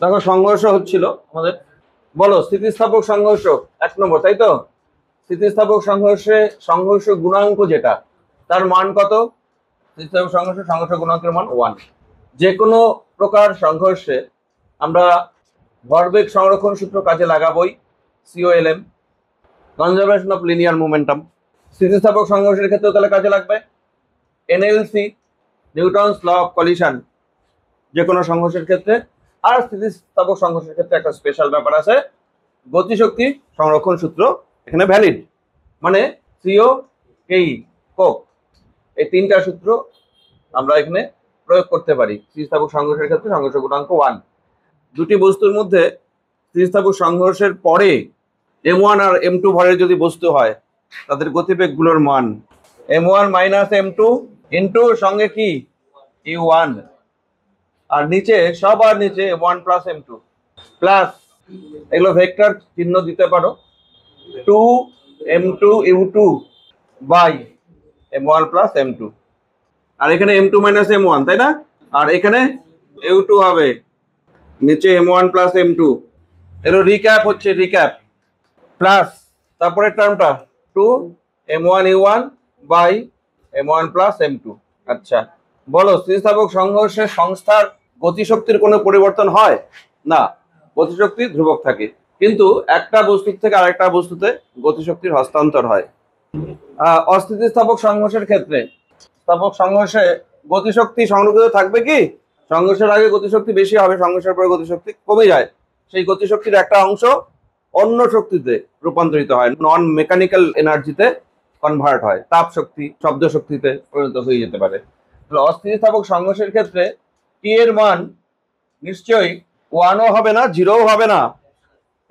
দেখো সংঘর্ষ হচ্ছিল আমাদের, বলো স্থিতিস্থাপক সংঘর্ষ 1 নম্বর, তাই তো? স্থিতিস্থাপক সংঘর্ষ গুণাঙ্ক যেটা, তার মান কত? স্থিতিস্থাপক সংঘর্ষ গুণাঙ্কের মান 1। যে কোনো প্রকার সংঘর্ষে আমরা ভরবেগ সংরক্ষণ সূত্র কাজে লাগাবোই, COLM, conservation of linear momentum. স্থিতিস্থাপক সংঘর্ষের ক্ষেত্রে তাহলে কাজে লাগবে NLC, Newton's law of collision, যে কোনো সংঘর্ষের ক্ষেত্রে। আর স্থিতিস্থাপক সংঘর্ষের ক্ষেত্রে একটা স্পেশাল ব্যাপার আছে, গতিশক্তি সংরক্ষণ সূত্র এখানে ভ্যালিড, মানে CO, KE, কোক, এই 3টা সূত্র আমরা এখানে প্রয়োগ করতে পারি স্থিতিস্থাপক সংঘর্ষের ক্ষেত্রে। সংঘর্ষ গুণাঙ্ক 1। দুটি বস্তুর মধ্যে স্থিতিস্থাপক সংঘর্ষের পরে M1 আর M2 ভরের যদি বস্তু হয়, তাদের গতিবেগগুলোর মান M1 মাইনাস M2 ইন্টু সঙ্গে কি U1, আর নিচে সবার নিচে M1 প্লাস M2 প্লাস, এগুলো ভেক্টর চিহ্ন দিতে পারো, 2M2 U2 by M1 plus M2, আর এখানে M2 মাইনাস M1, তাই না? আর এখানে U2 হবে নিচে M1 প্লাস M2, এগুলো রিক্যাপ হচ্ছে, রিক্যাপ প্লাস তারপরে টার্মটা 2M1 U1 by M1 plus M2। আচ্ছা, বলো স্থিতিস্থাপক সংঘর্ষের সংস্থার গতিশক্তির কোনো পরিবর্তন হয় না, গতিশক্তি ধ্রুবক থাকে, কিন্তু একটা বস্তু থেকে আরেকটা বস্তুতে গতিশক্তির হস্তান্তর হয়। অস্থিতিস্থাপক সংঘর্ষের ক্ষেত্রে স্থাপক সংঘর্ষে গতিশক্তি সংরক্ষিত থাকবে কি? সংঘর্ষের আগে গতিশক্তি বেশি হবে, সংঘর্ষের পরে গতিশক্তি কমে যায়। সেই গতিশক্তির একটা অংশ অন্য শক্তিতে রূপান্তরিত হয়, নন মেকানিক্যাল এনার্জিতে কনভার্ট হয়, তাপ শক্তি, শব্দ শক্তিতে পরিণত হয়ে যেতে পারে। অস্থিতিস্থাপক সংঘর্ষের ক্ষেত্রে টি এর মান নিশ্চয়ই 1ও হবে না, 0ও হবে না।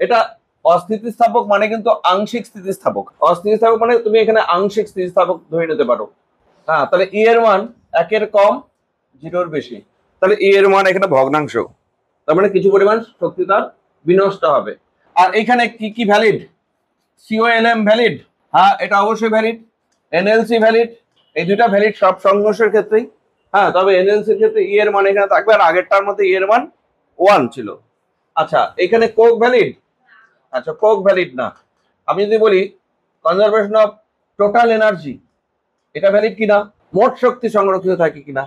এটা অস্থিতিস্থাপক মানে কিন্তু আংশিক স্থিতিস্থাপক। অস্থিতিস্থাপক মানে তুমি এখানে আংশিক স্থিতিস্থাপক ধরে নিতে পারো। হ্যাঁ, তাহলে ই এর মান 1-এর কম, 0-র বেশি, তাহলে ই এর মান এখানে ভগ্নাংশ, তার মানে কিছু পরিমাণ শক্তি তার বিনষ্ট হবে। আর এখানে কি কি ভ্যালিড? COLM ভ্যালিড, হ্যাঁ এটা অবশ্যই ভ্যালিড। NLC ভ্যালিড, এই দুটা ভ্যালিড সব সংঘর্ষের ক্ষেত্রেই। হ্যাঁ, তবে NLC এর ক্ষেত্রে ই এর মান এখানে থাকবে, আর আগেরটার মধ্যে ই এর মান 1 ছিল। আচ্ছা, এখানে কোক ভ্যালিড? আচ্ছা, কোক ভ্যালিড না। আমি যদি বলি কনজারভেশন অফ টোটাল এনার্জি, এটা ভ্যালিড কিনা? মোট শক্তি সংরক্ষিত থাকে কিনা?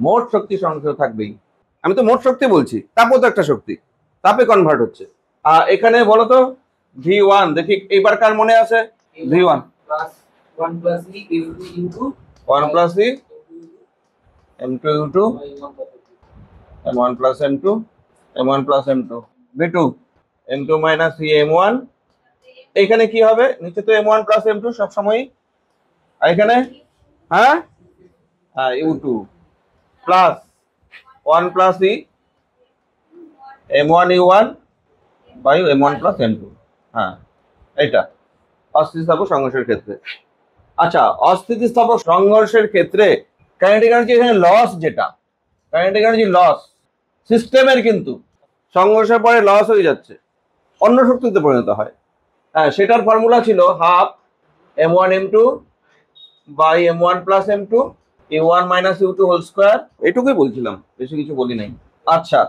মোট শক্তি সংরক্ষিত থাকবেই। আমি তো মোট শক্তি বলছি, তাপও তো একটা শক্তি, তাপে কনভার্ট হচ্ছে। এখানে বলো তো V1, দেখি এইবার কার মনে আছে? V1 1 plus E M2 U2 M1 plus M2 M1 plus M2 V2 M2 minus E M1। এইখানে কি হবে? নিচে তো M1 প্লাস M2 সবসময়, এখানে হ্যাঁ U2 plus 1 plus E M1 U1 by M1 plus M2। হ্যাঁ, এটা অস্থিতিস্থাপক সংঘর্ষের ক্ষেত্রে। আচ্ছা, অস্থিতিস্থাপক সংঘর্ষের ক্ষেত্রে কাইনেটিক এনার্জি এখানে লস, যেটা কাইনেটিক এনার্জি লস সিস্টেমের, কিন্তু সংঘর্ষের পরে লস হয়ে যাচ্ছে, অন্য শক্তিতে পরিণত হয়। হ্যাঁ, সেটার ফর্মুলা ছিল half M1 M2 by M1 plus M2 U1 minus U2 whole square. এইটুকুই বলছিলাম, বেশি কিছু বলি নাই। আচ্ছা,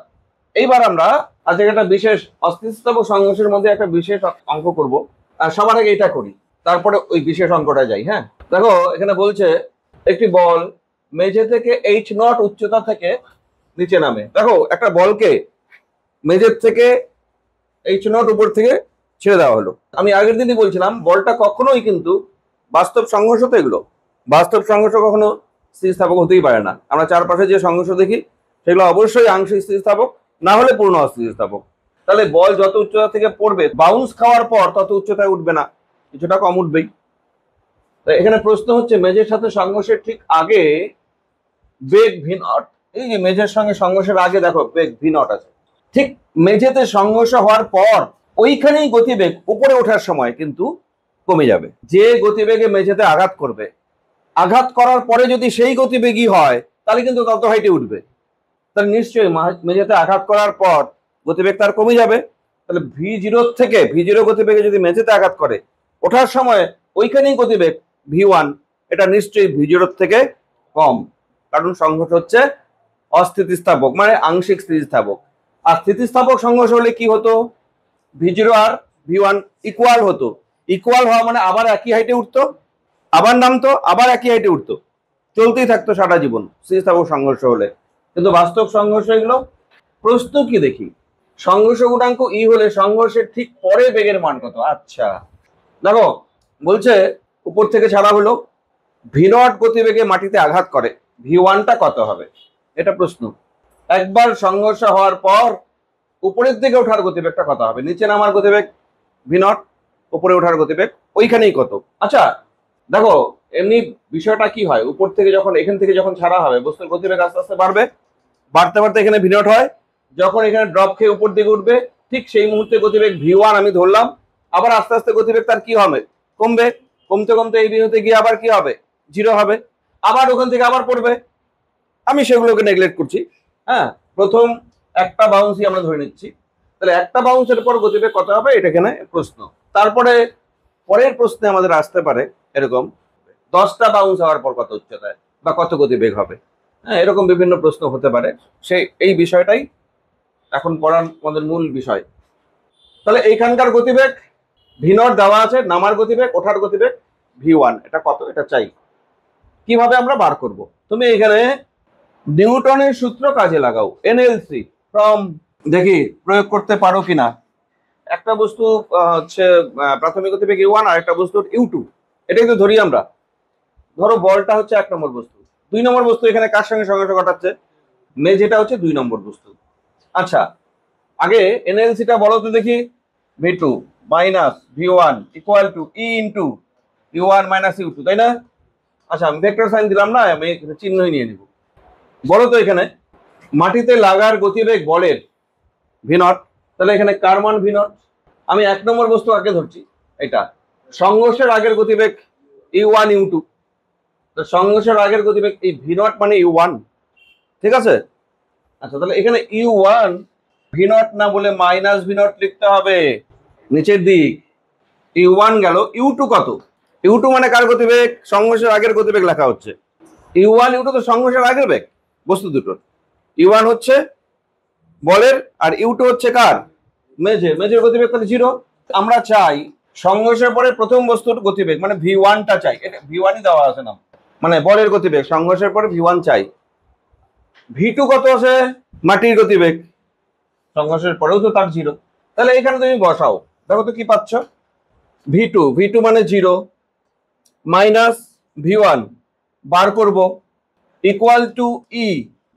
এইবার আমরা আজকে একটা বিশেষ অস্থিতিস্থাপক সংঘর্ষের মধ্যে একটা বিশেষ অঙ্ক করব। আর সবার আগে এটা করি, তারপরে ওই বিশেষ অঙ্কটা যাই। হ্যাঁ, দেখো এখানে বলছে একটি বল মেঝে থেকে H0 উচ্চতা থেকে নিচে নামে। দেখো একটা বলকে মেঝের থেকে H0 উপর থেকে ছেড়ে দেওয়া হলো। আমি আগের দিনই বলছিলাম বলটা কখনোই কিন্তু বাস্তব সংঘর্ষ, তো এগুলো বাস্তব সংঘর্ষ কখনো স্থিতিস্থাপক হতেই পারে না। আমরা চারপাশে যে সংঘর্ষ দেখি সেগুলো অবশ্যই আংশিক স্থিতিস্থাপক, না হলে পূর্ণ অস্থিতিস্থাপক। তাহলে বল যত উচ্চতা থেকে পড়বে, বাউন্স খাওয়ার পর তত উচ্চতায় উঠবে না, কিছুটা কম উঠবেই। এখানে প্রশ্ন হচ্ছে মেঝের সাথে সংঘর্ষের ঠিক আগে বেগ V0, এই যে মেঝের সঙ্গে সংঘর্ষের আগে দেখো বেগ V0 আছে, ঠিক মেঝেতে সংঘর্ষ হওয়ার পর ওইখানেই গতিবেগ উপরে ওঠার সময় কিন্তু কমে যাবে। যে গতিবেগে মেঝেতে আঘাত করবে, আঘাত করার পরে যদি সেই গতিবেগই হয় তাহলে কিন্তু তত হাইটে উঠবে। তাহলে নিশ্চয়ই মেঝেতে আঘাত করার পর গতিবেগ তার কমে যাবে। তাহলে V0 থেকে V0 গতিবেগে যদি মেঝেতে আঘাত করে, ওঠার সময় ওইখানেই গতিবেগ V1, এটা নিশ্চয়ই V0 থেকে কম, কারণ সংঘর্ষ হচ্ছে অস্থিতিস্থাপক, মানে আংশিক স্থিতিস্থাপক। আর স্থিতিস্থাপক সংঘর্ষ হলে কি হতো, V0 আর V1 ইকুয়াল হতো। ইকুয়াল হওয়া মানে আবার একই হাইটে উঠতো, আবার নামতো, আবার একই হাইটে উঠতো, চলতেই থাকতো সারা জীবন স্থিতিস্থাপক সংঘর্ষ হলে। কিন্তু বাস্তব সংঘর্ষ এগুলো। প্রশ্ন কি দেখি, সংঘর্ষ গুণাঙ্ক ই হলে সংঘর্ষের ঠিক পরে বেগের মান কত? আচ্ছা দেখো, বলছে উপর থেকে ছাড়া হলো, V0 গতিবেগে মাটিতে আঘাত করে, V1টা কত হবে? এটা প্রশ্ন। একবার সংঘর্ষ হওয়ার পর উপরের দিকে ওঠার গতিবেগটা কত হবে? নিচে নামার গতিবেগ V0, উপরে ওঠার গতিবেগ ওইখানেই কত। আচ্ছা দেখো, এমনি বিষয়টা কি হয়, উপর থেকে যখন এখান থেকে যখন ছাড়া হবে বস্তুর গতিবেগ আস্তে আস্তে বাড়বে, বাড়তে বাড়তে এখানে V0 হয়, যখন এখানে ড্রপ খেয়ে উপর দিকে উঠবে ঠিক সেই মুহূর্তে গতিবেগ V1 আমি ধরলাম, আবার আস্তে আস্তে গতিবেগ তার কি হবে, কমবে, কমতে কমতে এই বিন্দুতে গিয়ে আবার কি হবে, 0 হবে, আবার ওখান থেকে আবার পড়বে। আমি সেগুলোকে নেগলেক্ট করছি। হ্যাঁ, প্রথম একটা বাউন্সই আমরা ধরে নিচ্ছি, তাহলে একটা বাউন্সের পর গতিবেগ কত হবে এটা এখানে প্রশ্ন। তারপরে পরের প্রশ্নে আমাদের আসতে পারে এরকম 10টা বাউন্স হওয়ার পর কত উচ্চতায় বা কত গতিবেগ হবে। হ্যাঁ, এরকম বিভিন্ন প্রশ্ন হতে পারে, সেই এই বিষয়টাই এখন পড়ার আমাদের মূল বিষয়। তাহলে এইখানকার গতিবেগ V0 দেওয়া আছে, নামার গতিবেগ, ওঠার গতিবেগ V1, এটা কত এটা চাই। কিভাবে আমরা বার করব? তুমি এখানে নিউটনের সূত্র কাজে লাগাও, এনএলসি ফ্রম, দেখি প্রয়োগ করতে পারো কিনা। একটা বস্তু হচ্ছে প্রাথমিক গতিবেগ U1 আর একটা বস্তু U2, এটাই তো ধরি আমরা। ধরো বলটা হচ্ছে 1 নম্বর বস্তু, 2 নম্বর বস্তু এখানে কার সঙ্গে সংঘর্ষ ঘটাচ্ছে, মেঝেটা হচ্ছে 2 নম্বর বস্তু। আচ্ছা আগে এনএলসিটা বলো তো দেখি, V2 minus V1 equal two E into U1 minus U2, তাই না? আচ্ছা আমি ভেক্টর সাইন দিলাম না, আমি চিহ্নই নিয়ে নিব। বলো তো এখানে মাটিতে লাগার গতিবেগ বলের V0, তাহলে এখানে কার মান V0? আমি 1 নম্বর বস্তু আগে ধরছি, এটা সংঘর্ষের আগের গতিবেগ U1 U2, তো সংঘর্ষের আগের গতিবেগ এই V0 মানে U1, ঠিক আছে? আচ্ছা তাহলে এখানে U1 V0 না বলে মাইনাস V0 লিখতে হবে নিচের দিক। U1 গেল, U2 কত? U2 মানে কার গতিবেগ? সংঘর্ষের আগের গতিবেগ লেখা হচ্ছে। U1 U2 তো সংঘর্ষের আগের বেগ বস্তু দুটোর। U1 হচ্ছে বলের আর U2 হচ্ছে কার? মেঝের। মেঝের গতিবেগ তাহলে 0। আমরা চাই সংঘর্ষের পরে প্রথম বস্তুর গতিবেগ মানে V1টা চাই, এটা V1ই দেওয়া আছে না, মানে বলের গতিবেগ, সংঘর্ষের পরে V1 চাই। V2 কত আছে? মাটির গতিবেগ, সংঘর্ষের পরেও তো তার 0, তাহলে এখানে তুমি বসাও, দেখো তো কি পাচ্ছ। V2 মানে 0 মাইনাস V1 বার করব ইকুয়াল টু E,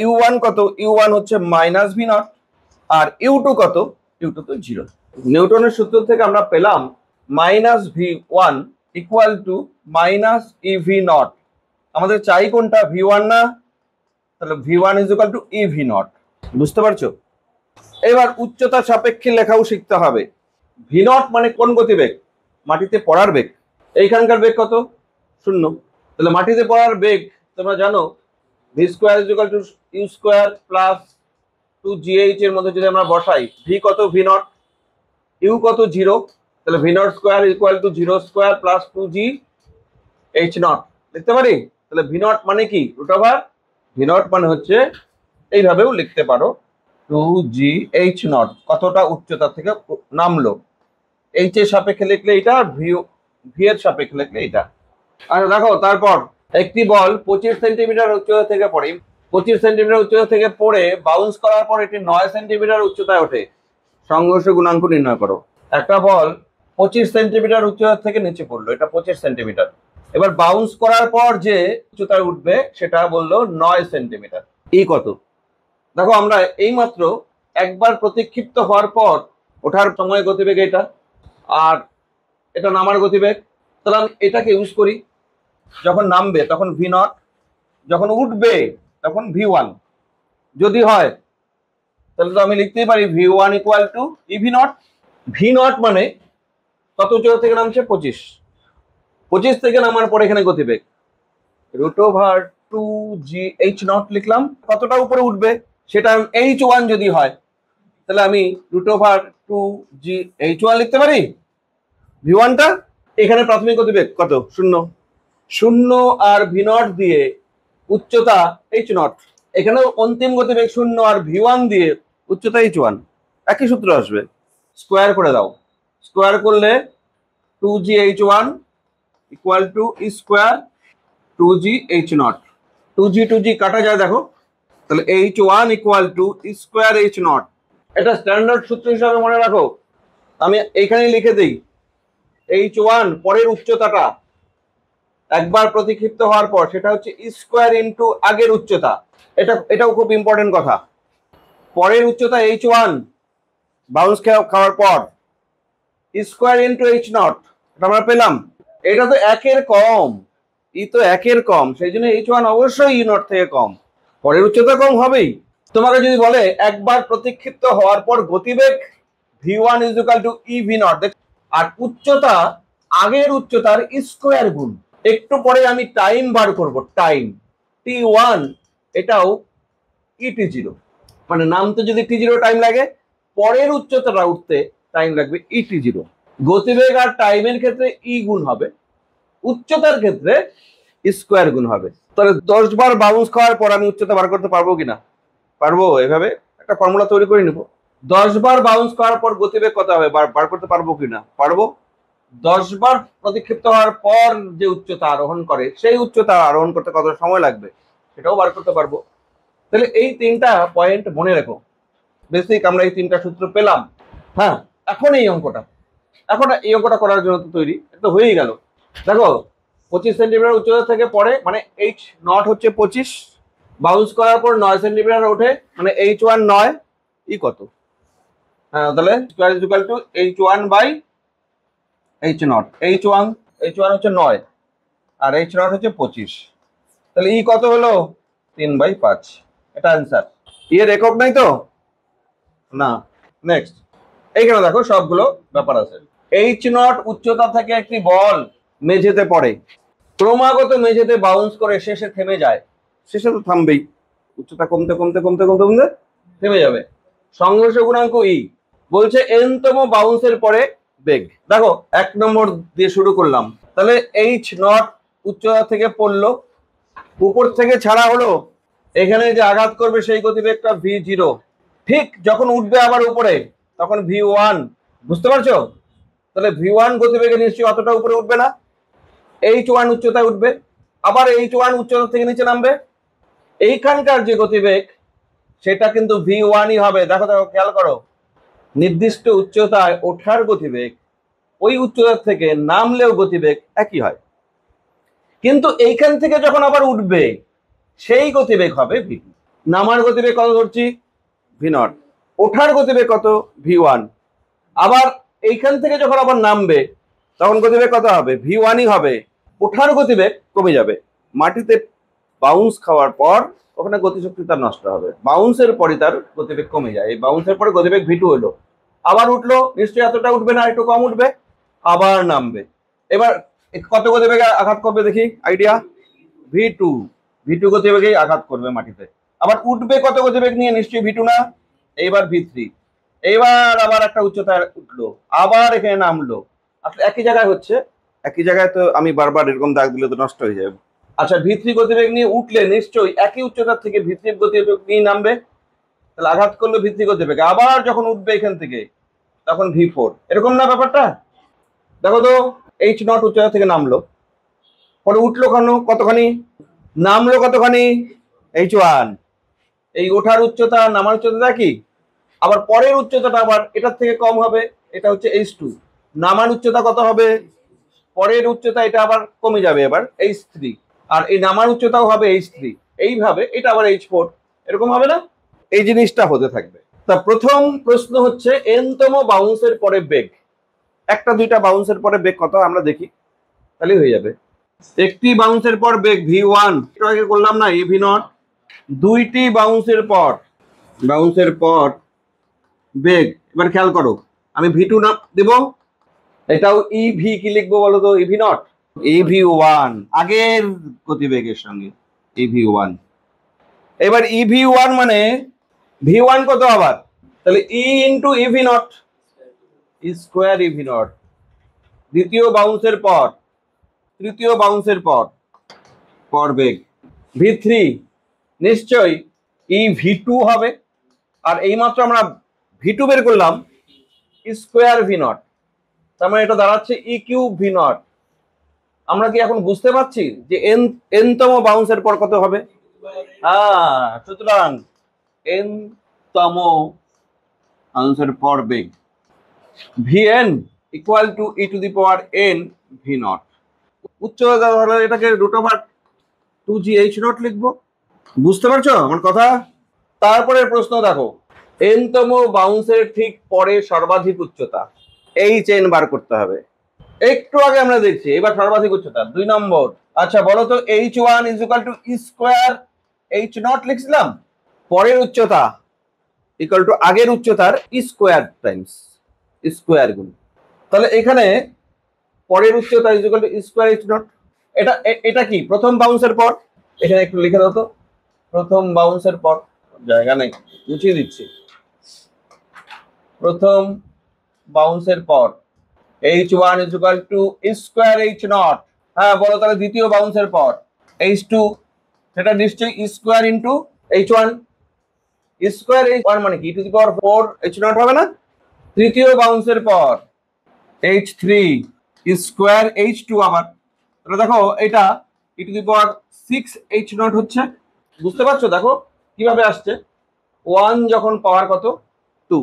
U1 কত? U1 হচ্ছে মাইনাস V0 আর U2 কত? U2 তো 0। নিউটনের সূত্র থেকে আমরা পেলাম minus V1 equal two minus EV0। আমাদের চাই কোনটা? V1 না? তাহলে V1 is equal two EV0। বুঝতে পারছো? এবার উচ্চতার সাপেক্ষে লেখাও শিখতে হবে। V0 মানে কোন গতিবেগ? মাটিতে পড়ার বেগ। এইখানকার বেগ কত? 0। তাহলে মাটিতে পড়ার বেগ তোমরা জানো V square is equal two U square plus 2GH এর মধ্যে যদি আমরা বসাই, V কত? V0, U কত? 0, তাহলে V0 square equal two 0 square plus 2GH0 লিখতে পারি। তাহলে V0 মানে কি? রুট ওভার V0 মানে হচ্ছে, এইভাবেও লিখতে পারো 2GH0, কতটা উচ্চতা থেকে নামলো। H এর সাপেক্ষে লিখলে এটা, V এর সাপেক্ষে লিখলে এটা। আচ্ছা দেখো, তারপর একটি বল 25 সেন্টিমিটার উচ্চতা থেকে পড়ে, 25 সেন্টিমিটার উচ্চতা থেকে পড়ে বাউন্স করার পর এটি 9 সেন্টিমিটার উচ্চতায় ওঠে, সংঘর্ষ গুণাঙ্ক নির্ণয় করো। একটা বল 25 সেন্টিমিটার উচ্চতা থেকে নিচে পড়লো, এটা 25 সেন্টিমিটার, এবার বাউন্স করার পর যে উচ্চতায় উঠবে সেটা বললো 9 সেন্টিমিটার। এই কত? দেখো আমরা এইমাত্র একবার প্রতিক্ষিপ্ত হওয়ার পর ওঠার সময় গতিবেগ এটা, আর এটা নামার গতিবেগ, তাহলে আমি এটাকে ইউজ করি। যখন নামবে তখন V0, যখন উঠবে তখন V1 যদি হয়, তাহলে তো আমি লিখতেই পারি V1 equal two EV0। V0 মানে কত উচ্চতা থেকে নামছে? 25 থেকে নামার পর এখানে গতিবেগ রুট ওভার 2GH0 লিখলাম। কতটা উপরে উঠবে সেটা H1 যদি হয়, তাহলে আমি রুট ওভার 2GH1 লিখতে পারি। V1টা এখানে প্রাথমিক গতিবেগ কত? 0 আর V0 দিয়ে উচ্চতা H0, এখানেও অন্তিম গতিবেগ 0 আর V1 দিয়ে উচ্চতা h1, একই সূত্র আসবে, স্কোয়ার করে দাও, স্কোয়ার করলে 2gh1 equal to E square 2gh0, 2g কাটা যায় দেখো, তাহলে h1 equal to E square h0। এটা স্ট্যান্ডার্ড সূত্র হিসাবে মনে রাখো, আমি এইখানেই লিখে দিই, h1 পরের উচ্চতাটা একবার প্রতিক্ষিপ্ত হওয়ার পর সেটা হচ্ছে ই স্কোয়ার ইন্টু আগের উচ্চতা। এটাও খুব ইম্পর্টেন্ট কথা, পরের উচ্চতা h1 বাউন্স খাওয়ার পর স্কোয়ার ইন্টু h0, এটা আমরা পেলাম। এটা তো একের কম, ই তো একের কম, সেই জন্য h1 অবশ্যই ই নট থেকে কম, পরের উচ্চতা কম হবেই। তোমাকে যদি বলে একবার প্রতিক্ষিপ্ত হওয়ার পর গতিবেগ v1 is equal to e v naught, আর উচ্চতা আগের উচ্চতার স্কোয়ার গুণ, একটু পরে আমি টাইম বার করব, টাইম t1 এটাও et0, মানে নামতে যদি t0 টাইম লাগে, পরের উচ্চতাটা উঠতে টাইম লাগবে et0। গতিবেগ আর টাইমের ক্ষেত্রে ই গুণ হবে, উচ্চতার ক্ষেত্রে স্কোয়ার গুণ হবে। তাহলে 10 বার বাউন্স খাওয়ার পর আমি উচ্চতা বার করতে পারবো কিনা? পারবো। এভাবে একটা ফর্মুলা তৈরি করে নিব, 10 বার বাউন্স খাওয়ার পর গতিবেগ কত হবে বার করতে পারবো কিনা? পারবো। 10 বার প্রতিক্ষিপ্ত হওয়ার পর যে উচ্চতা আরোহণ করে সেই উচ্চতা আরোহণ করতে কত সময় লাগবে সেটাও বার করতে পারবো। তাহলে এই তিনটা পয়েন্ট মনে রেখো, বেসিক আমরা এই তিনটা সূত্র পেলাম। হ্যাঁ, এখন এই অঙ্কটা করার জন্য তো তৈরি, এটা হয়েই গেল। দেখো 25 সেন্টিমিটার উচ্চতা থেকে পড়ে, মানে h0 হচ্ছে 25, বাউন্স করার পর 9 সেন্টিমিটার ওঠে, মানে h1 9, ই কত? হ্যাঁ, তাহলে square is equal to h1 by h0, h1 হচ্ছে 9 আর h0 হচ্ছে 25, তাহলে ই কত হলো? 3/5, এটা অ্যান্সার। এর একক নাই তো না। নেক্সট, এইখানে দেখো সবগুলো ব্যাপার আছে। h0 উচ্চতা থেকে একটি বল মেঝেতে পড়ে, ক্রমাগত মেঝেতে বাউন্স করে শেষে থেমে যায়, শেষে তো থামবেই, উচ্চতা কমতে কমতে কমতে কমতে কমতে থেমে যাবে। সংঘর্ষ গুণাঙ্ক ই বলছে এনতম বাউন্সের পরে বেগ। দেখো 1 নম্বর দিয়ে শুরু করলাম, তাহলে h0 উচ্চতা থেকে পড়লো, উপর থেকে ছাড়া হলো, এখানে যে আঘাত করবে সেই গতিবেগটা v0, ঠিক যখন উঠবে আবার উপরে তখন v1, বুঝতে পারছো? তাহলে v1 গতিবেগে নিশ্চয়ই অতটা উপরে উঠবে না, h1 উচ্চতায় উঠবে, আবার h1 উচ্চতা থেকে নিচে নামবে, এইখানকার যে গতিবেগ সেটা কিন্তু v1ই হবে। দেখো খেয়াল করো, নির্দিষ্ট উচ্চতায় ওঠার গতিবেগ ওই উচ্চতা থেকে নামলেও গতিবেগ একই হয়, কিন্তু এইখান থেকে যখন আবার উঠবে সেই গতিবেগ হবে v2। নামার গতিবেগ কত ধরছি? v0, ওঠার গতিবেগ কত? v1, আবার এইখান থেকে যখন আবার নামবে তখন গতিবেগ কত হবে? v1ই হবে, ওঠার গতিবেগ কমে যাবে। মাটিতে বাউন্স খাওয়ার পর ওখানে গতিশক্তি তার নষ্ট হবে, বাউন্সের পরে তার গতিবেগ কমে যায়, এই বাউন্সের পরে গতিবেগ v2 হলো, আবার উঠলো, নিশ্চয়ই এতটা উঠবে না, একটু কম উঠবে, আবার নামবে। এবার কত গতিবেগে আঘাত করবে দেখি, আইডিয়া? v2 গতিবেগে আঘাত করবে মাটিতে, আবার উঠবে কত গতিবেগ নিয়ে? নিশ্চয়ই v2 না, এইবার v3, এইবার আবার একটা উচ্চতায় উঠলো, আবার এখানে নামলো, আসলে একই জায়গায় হচ্ছে, একই জায়গায় তো আমি বারবার এরকম দাগ দিলে তো নষ্ট হয়ে যাবে। আচ্ছা, v3 গতিবেগ নিয়ে উঠলে নিশ্চয়ই একই উচ্চতা থেকে v3 গতিবেগ নিয়ে নামবে, তাহলে আঘাত করলো v3 গতিবেগে, আবার যখন উঠবে এখান থেকে তখন v4, এরকম না ব্যাপারটা? দেখো তো h0 উচ্চতা থেকে নামলো, পরে উঠলো কতখানি, নামলো কতখানি? h1, এই ওঠার উচ্চতা নামার উচ্চতা কি? আবার পরের উচ্চতাটা আবার এটার থেকে কম হবে, এটা হচ্ছে h2, নামার উচ্চতা কত হবে? পরের উচ্চতা এটা আবার কমে যাবে, এবার h3, আর এই নামার উচ্চতাও হবে h3, এইভাবে এটা আবার h4, এরকম হবে না? এই জিনিসটা হতে থাকবে। তা প্রথম প্রশ্ন হচ্ছে এনতম বাউন্সের পরে বেগ, একটা দুইটা বাউন্সের পরে বেগ কত আমরা দেখি, তাহলে হয়ে যাবে। একটি বাউন্সের পর বেগ v1, এটা আগে করলাম না, v0, দুইটি বাউন্সের পর বেগ, এবার খেয়াল করো, আমি v2 না দেব, এটাও ev, কি লিখবো বলো তো? ev নট, ev1 আগের গতিবেগের সঙ্গে ev1, এবার ev1 মানে v1 কত আবার? তাহলে e into ev not, square ev not, দ্বিতীয় বাউন্সের পর, তৃতীয় বাউন্সের পর বেগ v3 নিশ্চয়ই ev2 হবে, আর এইমাত্র আমরা ভি2 বের করলাম স্কোয়ার ভি নট, তার মানে এটা দাঁড়াচ্ছে ই কিউব ভি নট। আমরা কি এখন বুঝতে পারছি যে এন তম বাউন্সের পর কত হবে? হ্যাঁ, সুতরাং এন তম বাউন্সের পর বেগ Vn equal to E to the power N V naught. উচ্চতা হলে এটাকে √2gh0 লিখবো। বুঝতে পারছো আমার কথা? তারপরে প্রশ্ন দেখো, এন তম বাউন্সের ঠিক পরে সর্বাধিক উচ্চতা এইচ এন বার করতে হবে। একটু আগে আমরা দেখছি, এবার সর্বাধিক উচ্চতা 2 নম্বর। আচ্ছা বলো তো h1 is equal to E square h0 লিখছিলাম, পরের উচ্চতা ইকুয়াল টু আগের উচ্চতার ই স্কোয়ার টাইমস স্কোয়ার গুণ। তাহলে এখানে পরের উচ্চতা is equal to E square h0। এটা কি প্রথম বাউন্সের পর? এখানে একটু লিখে দাও তো, প্রথম বাউন্সের পর, জায়গা নেই মুছিয়ে দিচ্ছি। প্রথম বাউন্সের পর h1 is equal to E square h0। হ্যাঁ বলো তাহলে দ্বিতীয় বাউন্সের পর h2, সেটা নিশ্চয়ই ই square into h1। Square h1 মানে কি ই টু দি পাওয়ার 4 h0 হবে না? তৃতীয় বাউন্সের পর h3 স্কোয়ার h2 আবার, তাহলে দেখো এটা ই টু দি পাওয়ার 6 h0 হচ্ছে। বুঝতে পারছো দেখো কিভাবে আসছে? 1 যখন পাওয়ার কত 2,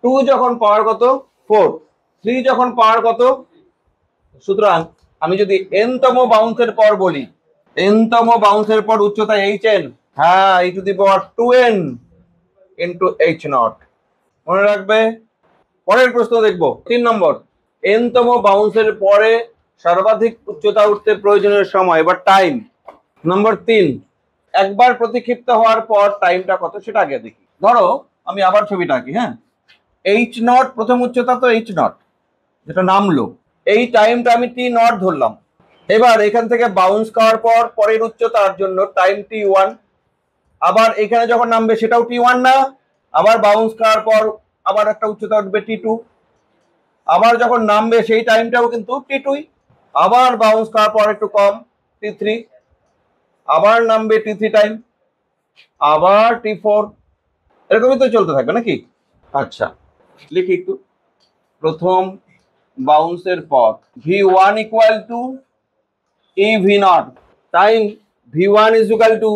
2 যখন পাওয়ার কত 4, 3 যখন পাওয়ার কত। সুতরাং আমি যদি এন তম বাউন্সের পর বলি, এন তম বাউন্সের পর উচ্চতা hn, হ্যাঁ ই to the power 2n into h0। মনে রাখবে। পরের প্রশ্ন দেখবো 3 নম্বর, এন তম বাউন্সের পরে সর্বাধিক উচ্চতা উঠতে প্রয়োজনীয় সময় বা টাইম। নম্বর 3, একবার প্রতিক্ষিপ্ত হওয়ার পর টাইমটা কত সেটা আগে দেখি। ধরো আমি আবার ছবিটা আঁকি। হ্যাঁ, h0 প্রথম উচ্চতা তো h0 যেটা নামলো, এই টাইমটা আমি t0 ধরলাম। এবার এখান থেকে বাউন্স খাওয়ার পর পরের উচ্চতার জন্য টাইম t1, আবার এখানে যখন নামবে সেটাও t1 না, আবার বাউন্স খাওয়ার পর আবার একটা উচ্চতা উঠবে t2, আবার যখন নামবে সেই টাইমটাও কিন্তু t2, আবার বাউন্স খাওয়ার পর একটু কম t3, আবার নামবে t3 টাইম, আবার t4, এরকমই তো চলতে থাকবে নাকি? আচ্ছা লিখি একটু। প্রথম বাউন্সের পর v1 equal to e v naught time v1 is equal to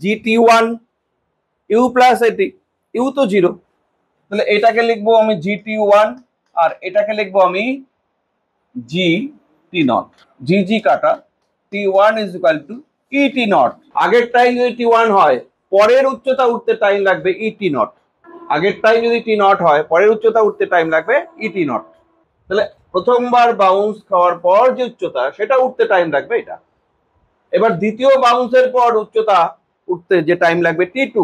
gt1 u plus at, u তো 0, তাহলে এটাকে লিখবো আমি gt1 আর এটাকে লিখবো আমি gt0। জি কাটা t1 is equal two et0। আগের টাইম যদি t1 হয় পরের উচ্চতা উঠতে টাইম লাগবে et0। আগের টাইম যদি t0 হয় পরের উচ্চতা উঠতে টাইম লাগবে et0। তাহলে প্রথমবার বাউন্স খাওয়ার পর যে উচ্চতা সেটা উঠতে টাইম লাগবে এটা। এবার দ্বিতীয় বাউন্সের পর উচ্চতা উঠতে যে টাইম লাগবে t2,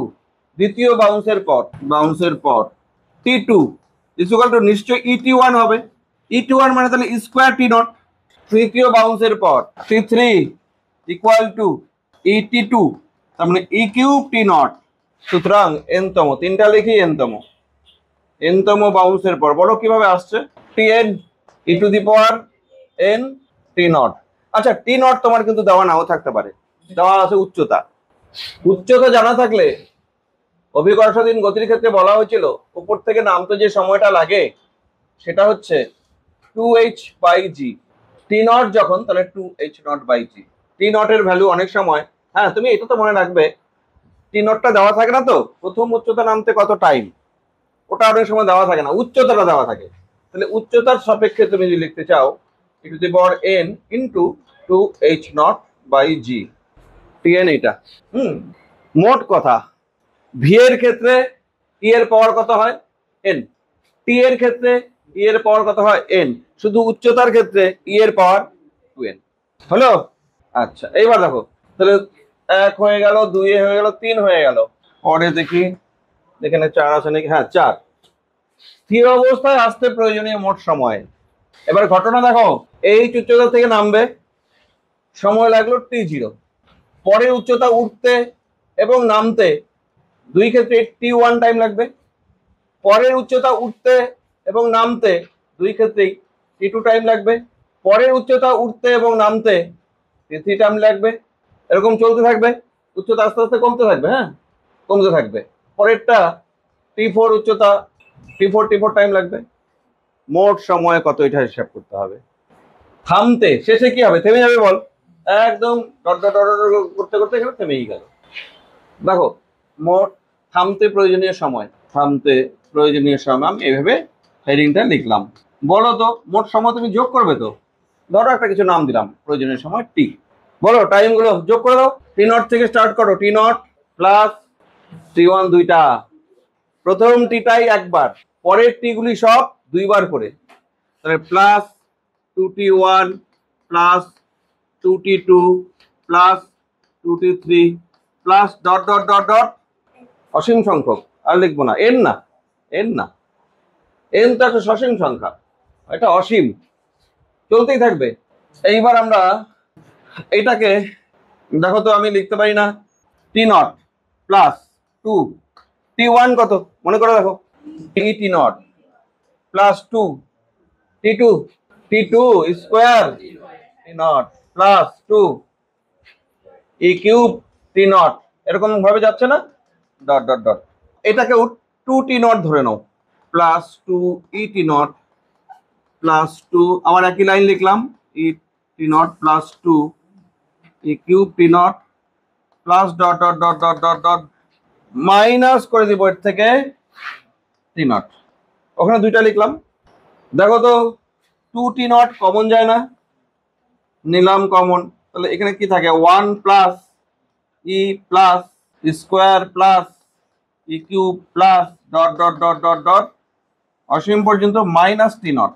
দ্বিতীয় বাউন্সের পর t2 ইকুয়াল টু নিশ্চয়ই et1 হবে। et1 মানে তাহলে স্কোয়ার t0। তৃতীয় বাউন্সের পর t3 ইকুয়াল টু et2, তার মানে ই কিউব t0। সুতরাং এনতম, তিনটা লিখি এনতম বাউন্সের পর বলো কিভাবে আসছে, tn E to the power n t0। আচ্ছা t0 তোমার কিন্তু দেওয়া নাও থাকতে পারে, দেওয়া আছে উচ্চতা। উচ্চতা জানা থাকলে অভিকর্ষাধীন গতির ক্ষেত্রে বলা হয়েছিল উপর থেকে নামতে যে সময়টা লাগে সেটা হচ্ছে 2h/g। t0 যখন তাহলে 2h0/g। t0 এর ভ্যালু অনেক সময়, হ্যাঁ তুমি এটা তো মনে রাখবে, t0টা দেওয়া থাকে না তো প্রথম উচ্চতা নামতে কত টাইম, ওটা অনেক সময় দেওয়া থাকে না, উচ্চতাটা দেওয়া থাকে। তাহলে উচ্চতার সাপেক্ষে তুমি যদি লিখতে চাও e to the power n into 2h0/g, tn এটা। মোট কথা ভি এর ক্ষেত্রে ই এর পাওয়ার কত হয় n, টি এর ক্ষেত্রে ই এর পাওয়ার কত হয় n, শুধু উচ্চতার ক্ষেত্রে ই এর পাওয়ার 2n হলো। আচ্ছা এইবার দেখো তাহলে 1 হয়ে গেল, 2 হয়ে গেল, 3 হয়ে গেল, পরে দেখি এখানে 4 আছে নাকি, হ্যাঁ 4। স্থির অবস্থায় আসতে প্রয়োজনীয় মোট সময়। এবার ঘটনা দেখো, এই উচ্চতা থেকে নামবে, সময় লাগলো t0, পরে উচ্চতা উঠতে এবং নামতে দুই ক্ষেত্রে t1 টাইম লাগবে, পরের উচ্চতা উঠতে এবং নামতে দুই ক্ষেত্রেই t2 টাইম লাগবে, পরের উচ্চতা উঠতে এবং নামতে t3 টাইম লাগবে। এরকম চলতে থাকবে, উচ্চতা আস্তে আস্তে কমতে থাকবে, হ্যাঁ কমতে থাকবে। পরেরটা T4 উচ্চতা, T4 টাইম লাগবে। মোট সময় কত, এটা হিসাব করতে হবে। থামতে শেষে কি হবে, থেমে যাবে বল, একদম ডট ডট ডট ডট করতে করতে এখানে থেমেই গেল। দেখো মোট থামতে প্রয়োজনীয় সময়, থামতে প্রয়োজনীয় সময় আমি এইভাবে হেডিংটা লিখলাম। বলো তো মোট সময় তুমি যোগ করবে তো, ধরো একটা কিছু নাম দিলাম প্রয়োজনীয় সময় টি, বলো টাইমগুলো যোগ করে দাও। T0 থেকে স্টার্ট করো, T0 প্লাস T1 দুইটা, প্রথম টিটাই একবার, পরের টি গুলি সব দুইবার করে, তাহলে plus 2T1 plus 2T2 plus 2T3 plus dot dot dot dot অসীম সংখ্যক, আর লিখবো না, এন না, এন না, এন তো একটা সসীম সংখ্যা, এটা অসীম, চলতেই থাকবে। এইবার আমরা এটাকে দেখো তো আমি লিখতে পারি না, T0 প্লাস 2, T1 কত মনে করে দেখো, T0 plus 2, T2, T2 square T0 plus 2 E cube T0, এরকম ভাবে যাচ্ছে না, ডট ডট ডট, এটাকে 2T0 ধরে নাও, প্লাস 2 ET0 প্লাস 2, আবার একই লাইন লিখলাম, ET0 plus 2 E cube T0 plus dot dot dot dot dot dot minus করে দিব এর থেকে T0, ওখানে দুইটা লিখলাম। দেখো তো 2T0 কমন যায় না, নিলাম কমন, তাহলে এখানে কি থাকে, 1 plus e plus square plus e cube plus dot dot dot dot dot অসীম পর্যন্ত মাইনাস T0।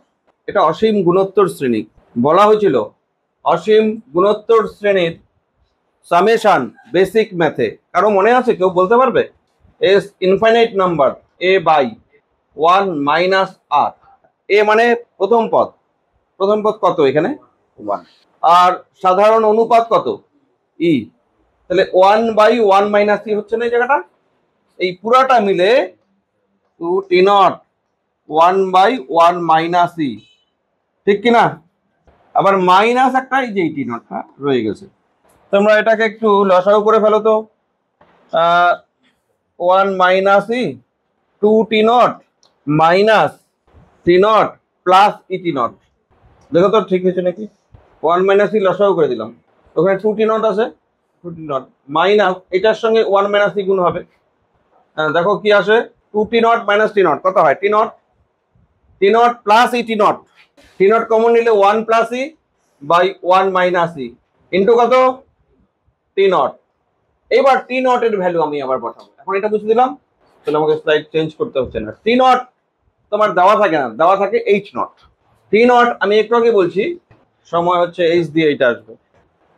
এটা অসীম গুণোত্তর শ্রেণী, বলা হয়েছিল অসীম গুণোত্তর শ্রেণীর সামেশন বেসিক ম্যাথে, কারো মনে আছে, কেউ বলতে পারবে? S infinite number a by 1 minus r, a মানে প্রথম পদ, প্রথম পদ কত এখানে 1, আর সাধারণ অনুপাত কত ই, তাহলে 1/1 মাইনাস ই হচ্ছে না এই জায়গাটা, এই পুরাটা মিলে 2T0 1/1 মাইনাস ই, ঠিক কিনা? আবার মাইনাস একটা এই যে T0 রয়ে গেছে, তোমরা এটাকে একটু লসাগু করে ফেলো তো, 1 মাইনাস ই 2T0 minus T0 plus ET0, দেখো তো ঠিক হয়েছে নাকি। 1 মাইনাস ই লসাগু করে দিলাম, ওখানে 2T0 আছে, 2T0 মাইনাস এটার সঙ্গে 1 মাইনাস ই গুণ হবে, দেখো কি আসে, 2T0 মাইনাস T0 কত হয়, T0 plus ET0, T0 common নিলে 1 plus e by 1 minus e into কত T0। এবার T0 এর ভ্যালু আমি আবার বসাবো, এখন এটা বুঝে দিলাম, তাহলে আমাকে স্লাইড চেঞ্জ করতে হচ্ছে না। T0 তোমার দেওয়া থাকে না, দেওয়া থাকে H0, T0 আমি একটু আগে বলছি সময় হচ্ছে H দিয়ে এটা আসবে,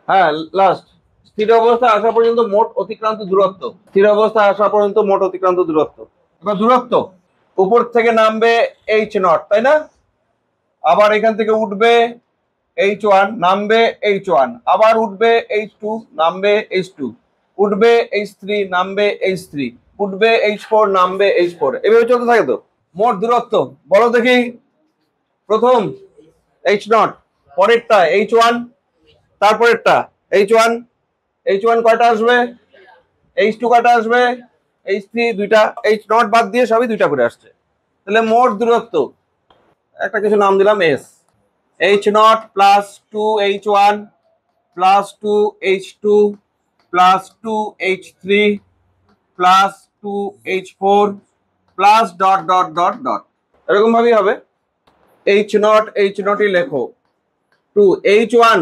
হ্যাঁ লাস্ট স্থির অবস্থায় আসা পর্যন্ত মোট অতিক্রান্ত দূরত্ব, স্থির অবস্থায় আসা পর্যন্ত মোট অতিক্রান্ত দূরত্ব, এবার দূরত্ব উপর থেকে নামবে H0 তাই না, আবার এখান থেকে উঠবে H1 নামবে H1, আবার উঠবে H2 নামবে H2, উঠবে H3 নামবে H3, উঠবে H4 নামবে H4, এভাবে চলতে থাকে। তো মোট দূরত্ব বলো দেখি, প্রথম H0, পরেরটা H1, তারপরেরটা H1, H1 কয়টা আসবে, H2 কয়টা আসবে, H3 দুইটা, H0 বাদ দিয়ে সবই দুইটা করে আসছে, তাহলে মোট দূরত্ব একটা কিছু নাম দিলাম S, H0 plus 2H1 plus 2H2 plus 2H3 plus 2H4 plus dot dot dot dot, এরকম ভাবেই হবে। H0 লেখো 2H1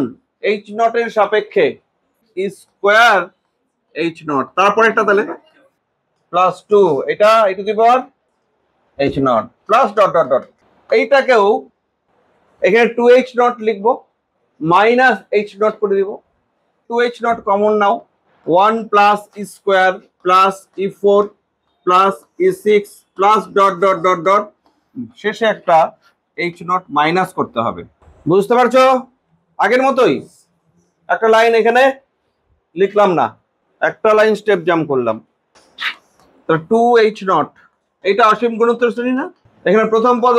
H0 এর সাপেক্ষে স্কোয়ার H0, তারপর একটা তাহলে প্লাস 2 এটা to the power H0 plus dot dot dot, এইটাকেও এখানে 2H0 লিখবো, মাইনাস H0 করে দিব, 2H0 কমন নাও, 1 plus e square plus E4 plus E6 plus dot dot dot dot, শেষে একটা H0 মাইনাস করতে হবে, বুঝতে পারছো? আগের মতোই একটা লাইন এখানে লিখলাম না, একটা লাইন স্টেপ জাম্প করলাম, তো 2H0 এটা অসীম গুণোত্তর শ্রেণী না, এখানে প্রথম পদ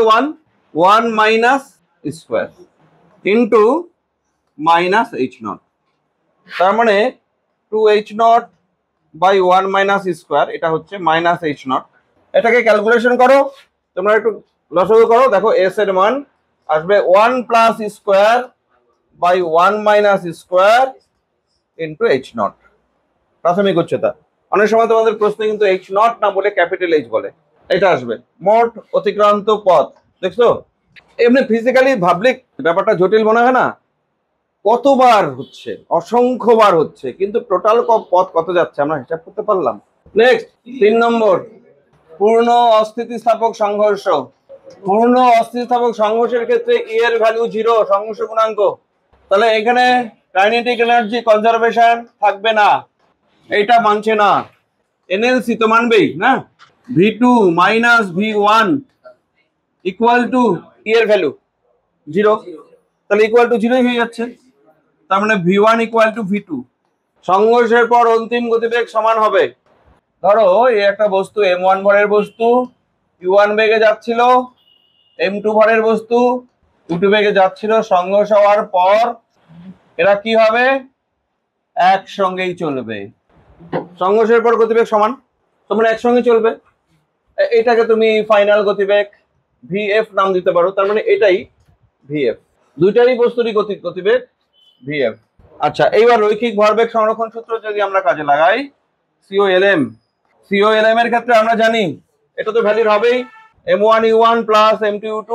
1 minus square into minus H0, তার মানে 2H0 বাই 1 মাইনাস স্কোয়ার, এটা হচ্ছে মাইনাস H0, এটাকে ক্যালকুলেশন করো, তোমরা একটু লসাগু করো, দেখো এস এর মান আসবে 1 plus square by 1 minus square into h naught, প্রাথমিক উচ্চতা। অনেক সময় তোমাদের প্রশ্নে কিন্তু এইচ নট না বলে ক্যাপিটাল এইচ বলে। এটা আসবে মোট অতিক্রান্ত পথ। দেখছো, এমনি ফিজিক্যালি ভাবলে ব্যাপারটা জটিল মনে হয় না? কতবার হচ্ছে, অসংখ্যবার হচ্ছে, কিন্তু টোটাল পথ কত যাচ্ছে আমরা হিসাব করতে পারলাম। নেক্সট 3 নম্বর, পূর্ণ অস্থিতিস্থাপক সংঘর্ষ। পূর্ণ অস্থিতিস্থাপক সংঘর্ষের ক্ষেত্রে ই এর ভ্যালু 0, সংঘর্ষ গুণাঙ্ক। তাহলে এখানে কাইনেটিক এনার্জি কনজারভেশন থাকবে না, এইটা মানছে না। এনএলসি তো মানবেই না, V2 minus V1 equal to ই এর ভ্যালু 0, তাহলে ইকুয়াল টু 0 হয়ে যাচ্ছে। তার মানে V1 ইকুয়াল টু V2। সংঘর্ষের পর অন্তিম গতিবেগ সমান হবে। ধরো এই একটা বস্তু m1 ভরের বস্তু u1 বেগে যাচ্ছিল, m2 ভরের বস্তু u2 বেগে যাচ্ছিল। সংঘর্ষ হওয়ার পর এরা কি হবে? একসঙ্গেই চলবে। সংঘর্ষের পর গতিবেগ সমান, তোমরা একসঙ্গে চলবে। এটাকে তুমি ফাইনাল গতিবেগ VF নাম দিতে পারো। তার মানে এটাই VF, দুইটারই বস্তুরই গতিবেগ VF। আচ্ছা, এইবার রৈখিক ভরবেগ সংরক্ষণ সূত্র যদি আমরা কাজে লাগাই, COLM এর ক্ষেত্রে আমরা জানি এটা তো ভ্যালিড হবেই, m1 u1 plus m2 u2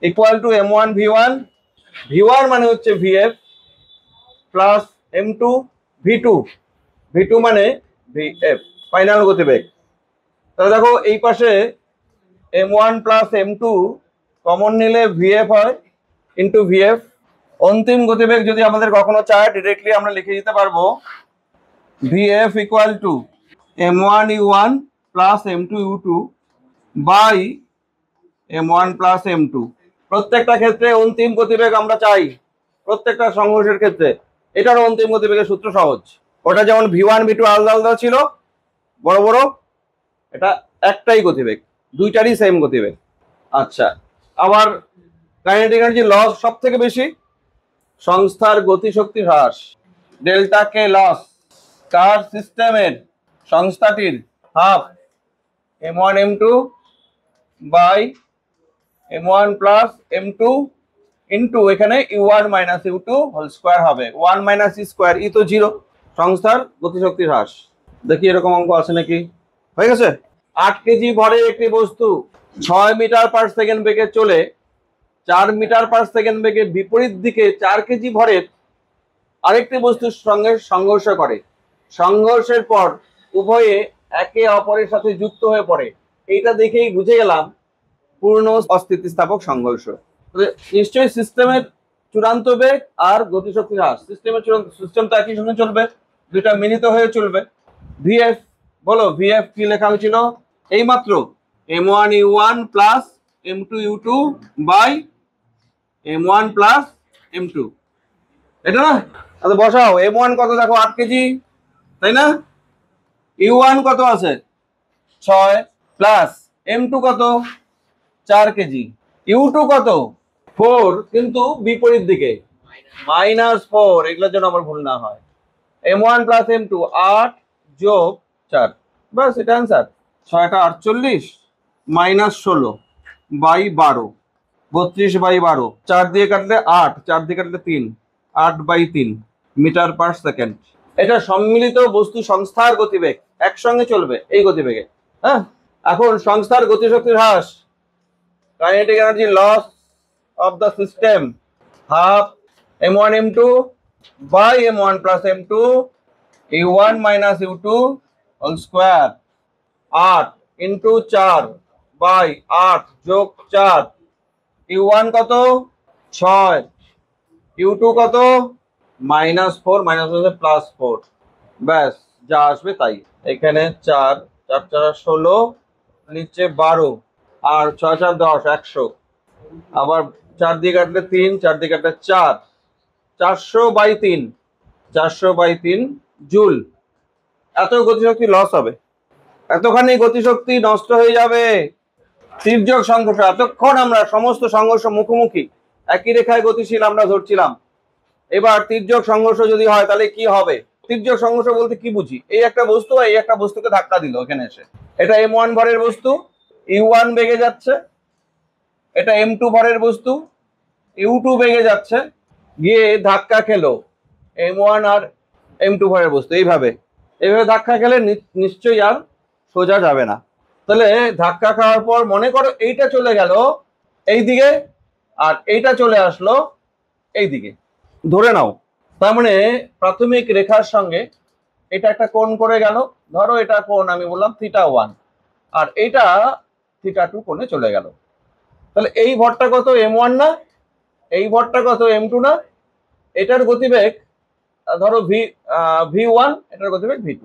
equal to m1 v1, v1 মানে হচ্ছে VF প্লাস m2 v2 মানে VF, ফাইনাল গতিবেগ। তাহলে দেখো এই পাশে m1 প্লাস m2 কমন নিলে VF হয় ইন্টু VF। অন্তিম গতিবেগ যদি আমাদের কখনো চায় ডিরেক্টলি আমরা লিখে দিতে পারবো VF equal to m1 u1 plus m2 u2 by m1 plus m2। প্রত্যেকটা ক্ষেত্রে অন্তিম গতিবেগ আমরা চাই, প্রত্যেকটা সংঘর্ষের ক্ষেত্রে। এটার অন্তিম গতিবেগের সূত্র সহজ, ওটা যেমন V1 V2 আলাদা আলাদা ছিল বড় বড়, এটা একটাই গতিবেগ, দুইটারই সেম গতিবেগ। আচ্ছা, আবার কাইনেটিক এনার্জি লস সব থেকে বেশি, সংস্থার গতিশক্তি হ্রাস, ডেল্টা কে লস কার সিস্টেমের, সংস্থাটির half m1 m2 by m1 plus m2 into এখানে u1 minus u2 whole square হবে। 1 মাইনাস ই স্কোয়ার, ই তো 0, সংস্থার গতিশক্তি হ্রাস। দেখি এরকম অঙ্ক আছে নাকি। হয়ে গেছে। 8 কেজি ভরের একটি বস্তু 6 মিটার পার সেকেন্ড বেগে চলে 4 মিটার পার সেকেন্ড বেগে বিপরীত দিকে 4 কেজি ভরের আরেকটি বস্তুর সঙ্গে সংঘর্ষ করে। সংঘর্ষের পর উভয়ে একে অপরের সাথে যুক্ত হয়ে পড়ে। এইটা দেখেই বুঝে গেলাম পূর্ণ অস্থিতিস্থাপক সংঘর্ষ। নিশ্চয়ই সিস্টেমের চূড়ান্ত বেগ আর গতিশক্তি হ্রাস, সিস্টেম তো একই সঙ্গে চলবে, দুইটা মিলিত হয়ে চলবে। VF বলো, VF কি লেখা হয়েছিল এইমাত্র? m1 u1 plus m2 u2 by m1 plus m2, এটা না? আচ্ছা বসাও, m1 কত দেখো 8 কেজি, তাই না? u1 কত আছে 6 প্লাস m2 কত 4 কেজি, u2 কত 4, কিন্তু বিপরীত দিকে -4, এগুলোর জন্য আমার ভুল না হয়। m1 প্লাস m2 8 যোগ 4, বাস এটা आंसर। 6টা 48 মাইনাস 16 বাই 12, 32 বাই 12, 4 দিয়ে কাটলে 8, 4 দিয়ে কাটলে 3, 8 বাই 3 মিটার পার সেকেন্ড। এটা সম্মিলিত বস্তু সংস্থার গতিবেগ, একসঙ্গে চলবে এই গতিবেগে। হ্যাঁ, এখন সংস্থার গতিশক্তি হ্রাস, kinetic energy loss of the system, half m1 m2 by m1 plus m2 u1 minus u2 whole square. 8 into 4 by 8 যোগ 4, u1 কত 6, u2 কত -4, +4, ব্যাস যা আসবে তাই। এখানে 4 4 4 16, নিচে 12 আর 6 4 10, 100, আবার 4 দিয়ে কাটলে 3, 4 দিয়ে কাটলে 4, 400 বাই 3, 400 বাই 3 জুল। এত গতিশক্তি লস হবে, এতখানি গতিশক্তি নষ্ট হয়ে যাবে। তির্যক সংঘর্ষ, এতক্ষণ আমরা সমস্ত সংঘর্ষ মুখোমুখি একই রেখায় গতিশীল আমরা ধরছিলাম, এবার তির্যক সংঘর্ষ যদি হয় তাহলে কি হবে? তির্যক সংঘর্ষ বলতে কি বুঝি? এই একটা বস্তু এই একটা বস্তুকে ধাক্কা দিল এখানে এসে, এটা m1 ভরের বস্তু u1 বেগে যাচ্ছে, এটা m2 ভরের বস্তু u2 বেগে যাচ্ছে, গিয়ে ধাক্কা খেলো m1 আর m2 ভরের বস্তু। এইভাবে ধাক্কা খেলে নিশ্চয়ই আর সোজা যাবে না। তাহলে ধাক্কা খাওয়ার পর মনে করো এইটা চলে গেল এই দিকে আর এইটা চলে আসলো এই দিকে, ধরে নাও। তার মানে প্রাথমিক রেখার সঙ্গে এটা একটা কোণ করে গেল, ধরো এটা কোণ আমি বললাম θ1 আর এইটা θ2 কোণে চলে গেল। তাহলে এই ভরটা কত m1 না, এই ভরটা কত m2 না, এটার গতিবেগ ধরো v1, এটার গতিবেগ v2।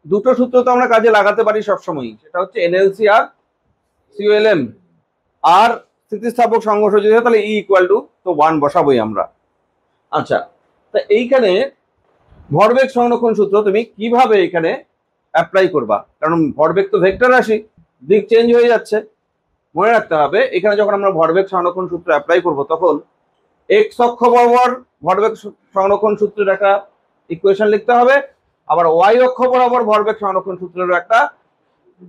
দুটো সূত্র তো আমরা কাজে লাগাতে পারি সবসময়, সেটা হচ্ছে এনএলসি আর সিওএলএম। আর স্থিতিস্থাপক সংঘর্ষ যদি হয় তাহলে E ইকুয়াল টু তো 1 বসাবোই আমরা। আচ্ছা, তা এইখানে ভরবেগ সংরক্ষণ সূত্র তুমি কিভাবে এখানে অ্যাপ্লাই করবা? কারণ ভরবেগ তো ভেক্টর রাশি, দিক চেঞ্জ হয়ে যাচ্ছে। মনে রাখতে হবে এখানে যখন আমরা ভরবেগ সংরক্ষণ সূত্র অ্যাপ্লাই করব তখন এক্স অক্ষ বরাবর ভরবেগ সংরক্ষণ সূত্রের একটা ইকুয়েশন লিখতে হবে, আবার ওয়াই অক্ষ বরাবর ভরবেগ সংরক্ষণ সূত্রের একটা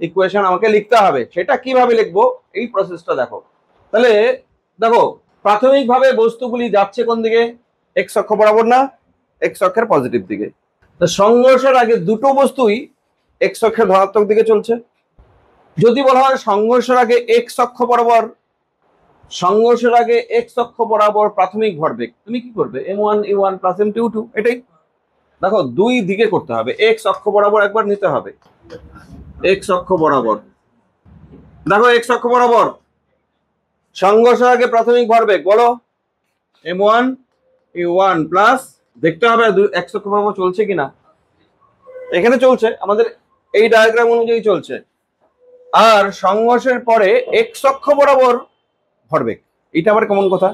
ইকুয়েশন আমাকে লিখতে হবে। সেটা কিভাবে লিখবো এই প্রসেসটা দেখো। তাহলে দেখো প্রাথমিকভাবে বস্তুগুলি যাচ্ছে কোন দিকে? এক্স অক্ষ বরাবর না, এক্স অক্ষের পজিটিভ দিকে। তো সংঘর্ষের আগে দুটো বস্তুই এক্স অক্ষের ধনাত্মক দিকে চলছে। যদি বলা হয় সংঘর্ষের আগে এক্স অক্ষ বরাবর, সংঘর্ষের আগে এক্স অক্ষ বরাবর প্রাথমিক ভরবেগ, তুমি কি করবে? m1 u1 plus m2 u2। এটাই দেখো দুই দিকে করতে হবে, এক্স অক্ষ বরাবর একবার নিতে হবে, এক্স অক্ষ বরাবর। দেখো এক্স অক্ষ বরাবর সংঘর্ষের আগে প্রাথমিক ভরবেগ বলো m1 u1 প্লাস, দেখতে হবে এক্স অক্ষ বরাবর চলছে কিনা। এখানে চলছে, আমাদের এই ডায়াগ্রাম অনুযায়ী চলছে। আর সংঘর্ষের পরে এক্স অক্ষ বরাবর ভরবেগ, এটা আবার কেমন কথা?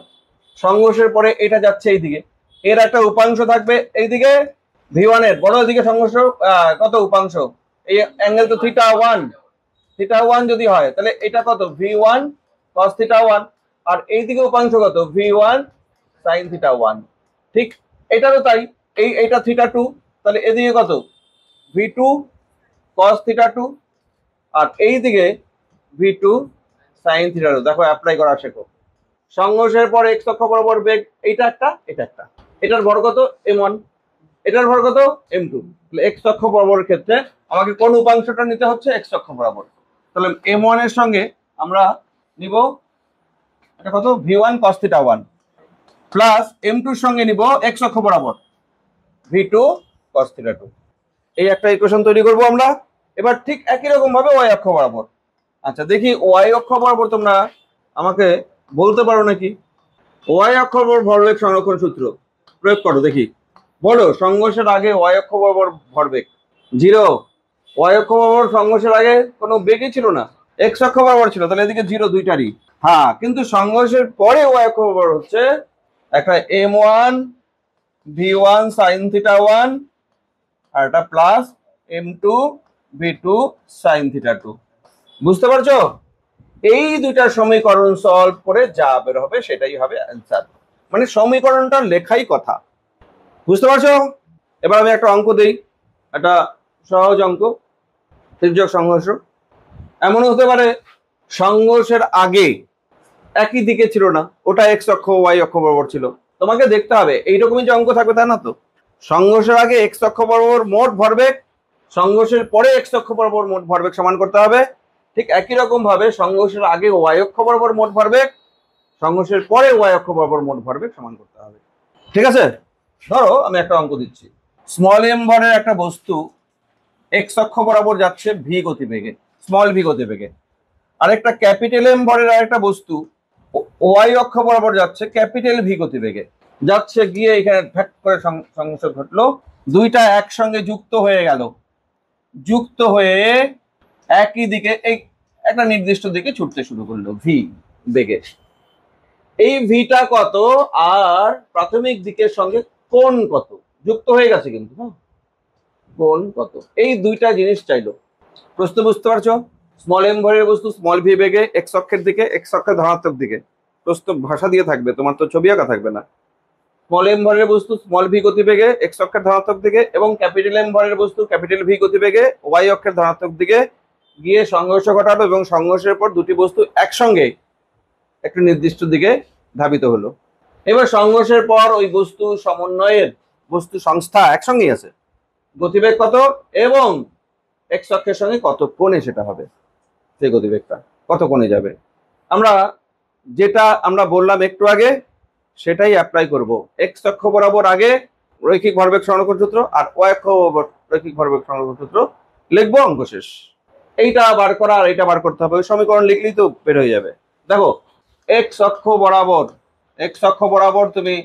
সংঘর্ষের পরে এটা যাচ্ছে এইদিকে, এর একটা উপাংশ থাকবে এইদিকে v1 এর, বড় দিকে সংঘর্ষ কত উপাংশ? এই অ্যাঙ্গেল তো θ1 যদি হয় তাহলে এটা কত? v1 cos θ1, আর এইদিকে উপাংশ কত? v1 sin θ1। ঠিক এটারও তাই, এইটা θ2, তাহলে এদিকে কত? v2 cos θ2 আর এইদিকে v2 sin θ2। দেখো অ্যাপ্লাই করা শেখো। সংঘর্ষের পরে এক্স অক্ষ বরাবর বেগ এইটা একটা, এটা একটা, এটার ভর কত? m1, এটার ভর কত? m2। তাহলে এক্স অক্ষ বরাবরের ক্ষেত্রে আমাকে কোন উপাংশটা নিতে হচ্ছে? এক্স অক্ষ বরাবর। তাহলে m1 এর সঙ্গে আমরা নিব এটা কত? v1 cos θ1 প্লাস m2 এর সঙ্গে নিব এক্স অক্ষ বরাবর v2 cos θ2। এই একটা ইকুয়েশন তৈরি করব আমরা। এবার ঠিক একই রকম ভাবে ওয়াই অক্ষ বরাবর। আচ্ছা দেখি ওয়াই অক্ষ বরাবর তোমরা আমাকে বলতে পারো নাকি? ওয়াই অক্ষ বরাবর ভরবেগ সংরক্ষণ সূত্র প্রয়োগ করো দেখি, বলো। সংঘর্ষের আগে ওয়াই অক্ষ বরাবর ভরবেগ 0, ওয়াই অক্ষ বরাবর সংঘর্ষের আগে কোনো বেগই ছিল না, এক্স অক্ষ বরাবর ছিল, তাহলে এদিকে 0 দুইটারই। হ্যাঁ, কিন্তু সংঘর্ষের পরে ওয়াই অক্ষ বরাবর হচ্ছে একটা m1 v1 sin θ1 আর একটা প্লাস m2 v2 sin θ2। বুঝতে পারছো? এই দুইটা সমীকরণ সলভ করে যা বের হবে সেটাই হবে অ্যান্সার। মানে সমীকরণটা লেখাই কথা। বুঝতে পারছো? এবার আমি একটা অঙ্ক দেই, একটা সহজ অঙ্ক। তির্যক সংঘর্ষ এমন হতে পারে সংঘর্ষের আগে একই দিকে ছিল না, ওটা এক্স অক্ষ ওয়াই অক্ষ বরাবর ছিল। তোমাকে দেখতে হবে এইরকমই যে অঙ্ক থাকবে তা না তো। সংঘর্ষের আগে এক্স অক্ষ বরাবর মোট ভরবেগ, সংঘর্ষের পরে এক্স অক্ষ বরাবর মোট ভরবেগ সমান করতে হবে। ঠিক একই রকম ভাবে সংঘর্ষের আগে ওয়াই অক্ষ বরাবর মোট ভরবেগ, সংঘর্ষের পরে ওয়াই অক্ষ বরাবর মোট ভরবেগ সমান করতে হবে। ঠিক আছে? ধরো আমি একটা অঙ্ক দিচ্ছি। স্মল এম ভরের একটা বস্তু এক্স অক্ষ বরাবর যাচ্ছে ভি গতিবেগে, স্মল ভি গতিবেগে। আরেকটা ক্যাপিটাল এম ভরের আরেকটা বস্তু ওয়াই অক্ষ বরাবর যাচ্ছে ক্যাপিটাল ভি গতিবেগে, যাচ্ছে গিয়ে এখানে ঠ্যাক করে সংঘর্ষ ঘটলো, দুইটা একসঙ্গে যুক্ত হয়ে গেল, যুক্ত হয়ে একই দিকে এই একটা নির্দিষ্ট দিকে ছুটতে শুরু করলো ভি বেগে। এই ভিটা কত আর প্রাথমিক দিকের সঙ্গে কোণ কত যুক্ত হয়ে গেছে, কিন্তু কোণ কত, এই দুইটা জিনিস চাইলো। প্রশ্ন বুঝতে পারছো? স্মল এম ভরের বস্তু স্মল ভি বেগে এক্স অক্ষের দিকে, এক্স অক্ষের ধনাত্মক দিকে। প্রশ্ন ভাষা দিয়ে থাকবে, তোমার তো ছবি আঁকা থাকবে না। স্মল এম ভরের বস্তু স্মল ভি গতিবেগে এক্স অক্ষের ধনাত্মক দিকে এবং ক্যাপিটাল এম ভরের বস্তু ক্যাপিটাল ভি গতিবেগে ওয়াই অক্ষের ধনাত্মক দিকে গিয়ে সংঘর্ষ ঘটালো এবং সংঘর্ষের পর দুটি বস্তু একসঙ্গে একটি নির্দিষ্ট দিকে ধাবিত হলো। এবার সংঘর্ষের পর ওই বস্তু সমন্বয়ের বস্তু সংস্থা একসঙ্গেই আছে, গতিবেগ কত এবং এক্স অক্ষের সঙ্গে কত কোণে সেটা হবে, সেই গতিবেগটা কত কোণে যাবে। যেটা আমরা বললাম একটু আগে সেটাই অ্যাপ্লাই করব। এক্স অক্ষ বরাবর আগে রৈখিক ভরবেগ সংরক্ষণ সূত্র আর ওয়াই অক্ষ বরাবর রৈখিক ভরবেগ সংরক্ষণ সূত্র লিখবো, অঙ্ক শেষ। এইটা বার করা আর এইটা বার করতে হবে, ওই সমীকরণ লিখলেই তো বের হয়ে যাবে। দেখো এক্স অক্ষ বরাবর তুমি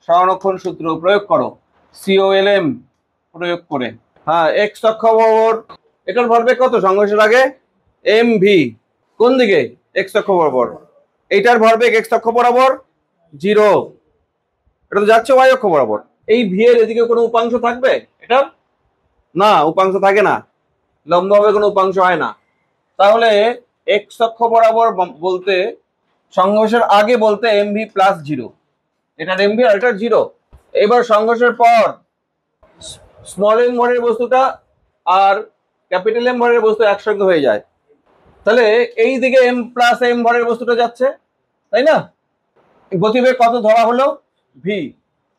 সংরক্ষণ সূত্র প্রয়োগ করো, COLM প্রয়োগ করে। হ্যাঁ, এক্স অক্ষ বরাবর এটার ভরবেগ কত সংঘর্ষের আগে mv, কোন দিকে এক্স অক্ষ বরাবর, এইটার ভরবেগ এক্স অক্ষ বরাবর 0, এটা তো যাচ্ছে ওয়াই অক্ষ বরাবর। এই ভি এর এদিকে কোনো উপাংশ থাকবে? এটা না, উপাংশ থাকে না, লম্বভাবে কোনো উপাংশ হয় না। তাহলে এক্স অক্ষ বরাবর বলতে সংঘর্ষের আগে বলতে mv প্লাস 0, এটার mv আর এটার 0। এবার সংঘর্ষের পর স্মল এম ভরের বস্তুটা আর ক্যাপিটাল এম ভরের বস্তু একসঙ্গে হয়ে যায়, তাহলে এই দিকে এম প্লাস এম ভরের বস্তুটা যাচ্ছে, তাই না? গতিবেগ কত ধরা হলো? ভি।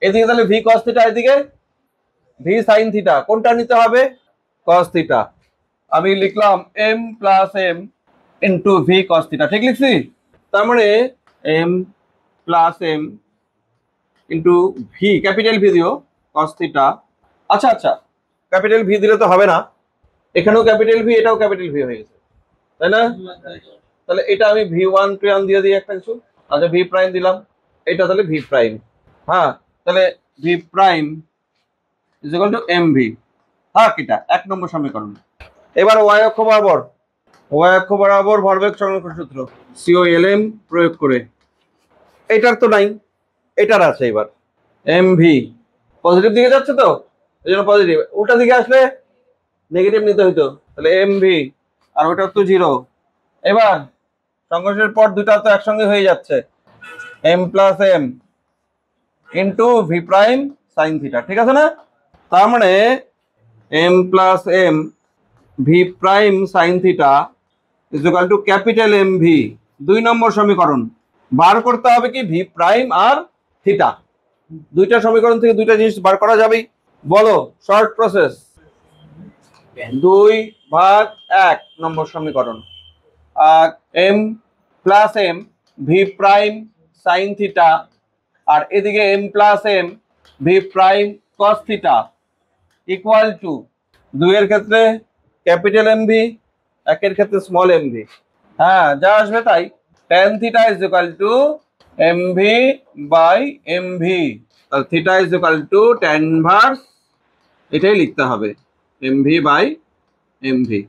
এদিকে তাহলে ভি কস থিটা, এদিকে ভি সাইন থিটা, কোনটা নিতে হবে? Cos theta. আমি লিখলাম M plus M into v cos theta, ঠিক লিখছি? তার মানে M plus M into v, capital v দিও, কস থিটা। আচ্ছা, ক্যাপিটাল ভি দিলে তো হবে না, এখানেও ক্যাপিটাল ভি এটাও ক্যাপিটাল ভি হয়ে গেছে, তাই না? তাহলে এটা আমি V1 প্রাইম দিয়ে দিই একটা কিছু। আচ্ছা, ভি প্রাইম দিলাম, এটা তাহলে ভি প্রাইম। হ্যাঁ, তাহলে v prime is equal to M V. হ্যাঁ, এটা 1 নম্বর সমীকরণ। এবার ওয়াই অক্ষ বরাবর ভরবেগ সংরক্ষণ সূত্র COLM প্রয়োগ করে, এটার তো নাই, এটার আছে। এবার এম ভি পজিটিভ দিকে যাচ্ছে তো, এই জন্য পজিটিভ, উল্টা দিকে আসলে নেগেটিভ নিতে হইতো, তাহলে এম ভি আর ওটার তো 0। এবার সংঘর্ষের পর দুটা তো একসঙ্গে হয়ে যাচ্ছে, M plus M into v prime sine theta, ঠিক আছে না? তার মানে M plus M v prime sine theta is equal to capital M V. 2 নম্বর সমীকরণ বার করতে হবে কি ভি প্রাইম আর থিটা, দুইটা সমীকরণ থেকে দুইটা জিনিস বার করা যাবেই। বলো, শর্ট প্রসেস। 2/1 নম্বর সমীকরণ, আর m plus M v prime sine theta আর এদিকে m plus M v prime cos theta equal to 2 এর ক্ষেত্রে ক্যাপিটাল এম ভি, 1 এর ক্ষেত্রে স্মল এম ভি। হ্যাঁ, যা আসবে তাই। tan theta is equal to M v by m v, তাহলে theta is equal to tan inverse, এটাই লিখতে হবে, m v by m v.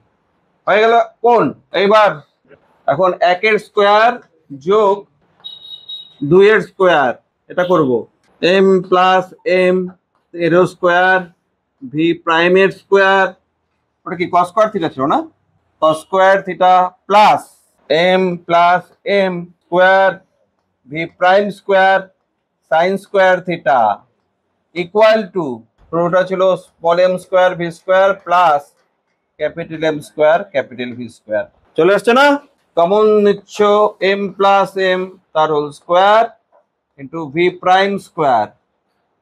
হয়ে গেল কোণ। এইবার এখন 1 এর স্কোয়ার যোগ 2 এর স্কোয়ার, এটা করব। এম প্লাস এম এর স্কোয়ার ভি প্রাইমের স্কোয়ার, ওটা কি কস স্কোয়ার থিটা ছিল না, cos square theta plus M plus M square v prime square sine square theta equal to, পুরোটা ছিল small M square v square plus capital M square capital v square. চলে আসছে না? Common নিচ্ছ M plus M তার whole square into v prime square,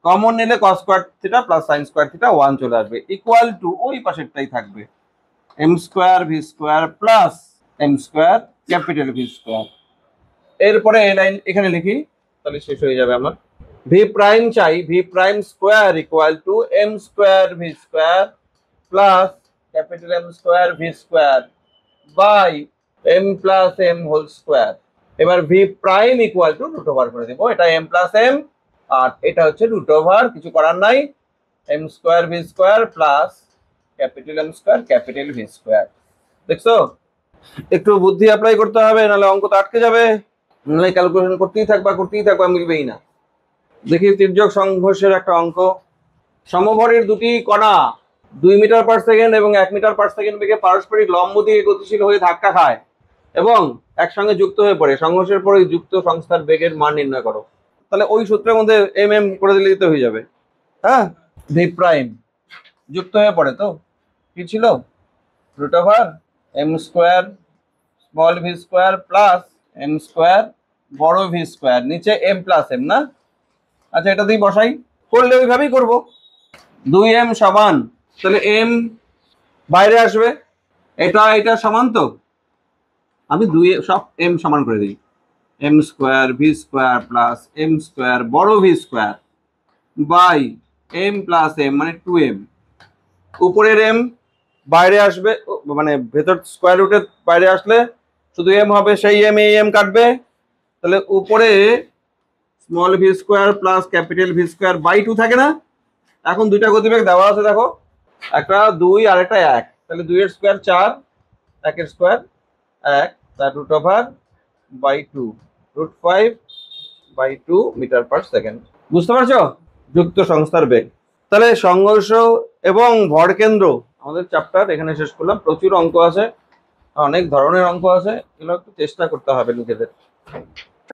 common নিলে cos square theta plus sign square theta 1 চলে আসবে, ইকুয়াল টু ওই পাশেরটাই থাকবে M square v square plus M square capital v square. এরপরে এই লাইন এখানে লিখি, তাহলে শেষ হয়ে যাবে আমার। ভি প্রাইম চাই, v prime square equal to m square v square plus capital M square v square by m plus m whole square. এবার v prime equal to root over করে দেবো, এটা এম প্লাস এম আর এটা হচ্ছে root over, কিছু করার নাই, M square v square plus capital M square capital v square. দেখছো, একটু বুদ্ধি অ্যাপ্লাই করতে হবে, নাহলে অঙ্ক তো আটকে যাবে, নাহলে ক্যালকুলেশন করতেই থাকবা, মিলবেই না। দেখি তির্যক সংঘর্ষের একটা অঙ্ক। সমভরের দুটি কণা 2 মিটার পার সেকেন্ড এবং 1 মিটার পার সেকেন্ড বেগে পারস্পরিক লম্ব দিয়ে গতিশীল হয়ে ধাক্কা খায় এবং একসঙ্গে যুক্ত হয়ে পড়ে। সংঘর্ষের পরে যুক্ত সংস্থার বেগের মান নির্ণয় করো। তাহলে ওই সূত্রের মধ্যে এম এম করে দিলে তো হয়ে যাবে। হ্যাঁ, ভি প্রাইম যুক্ত হয়ে পড়ে তো কি ছিল, root over M square small v square plus M square বড় ভি স্কোয়ার, নিচে এম প্লাস এম না। আচ্ছা, এটা দিয়ে বসাই, করলে ওইভাবেই করবো। 2m সমান, তাহলে এম বাইরে আসবে, এটা সমান তো, আমি সব এম সমান করে দিই, m square v square plus M square বড় v square by m plus m মানে 2m। উপরের এম বাইরে আসবে, মানে ভেতর স্কোয়ার রুটের বাইরে আসলে শুধু এম হবে, সেই এম এই এম কাটবে, তাহলে উপরে small v square plus capital v square by 2 থাকে না। এখন দুইটা গতিবেগ দেওয়া আছে দেখো, একটা 2 আর একটা 1, তাহলে 2 এর স্কোয়ার 4, 1 এর স্কোয়ার 1, তার root over by 2, root 5 by 2 metre per second. বুঝতে পারছো যুক্ত সংস্থার বেগ। তাহলে সংঘর্ষ এবং ভরকেন্দ্র আমাদের চ্যাপ্টার এখানে শেষ করলাম। প্রচুর অঙ্ক আছে, অনেক ধরনের অঙ্ক আছে, এগুলো একটু চেষ্টা করতে হবে নিজেদের।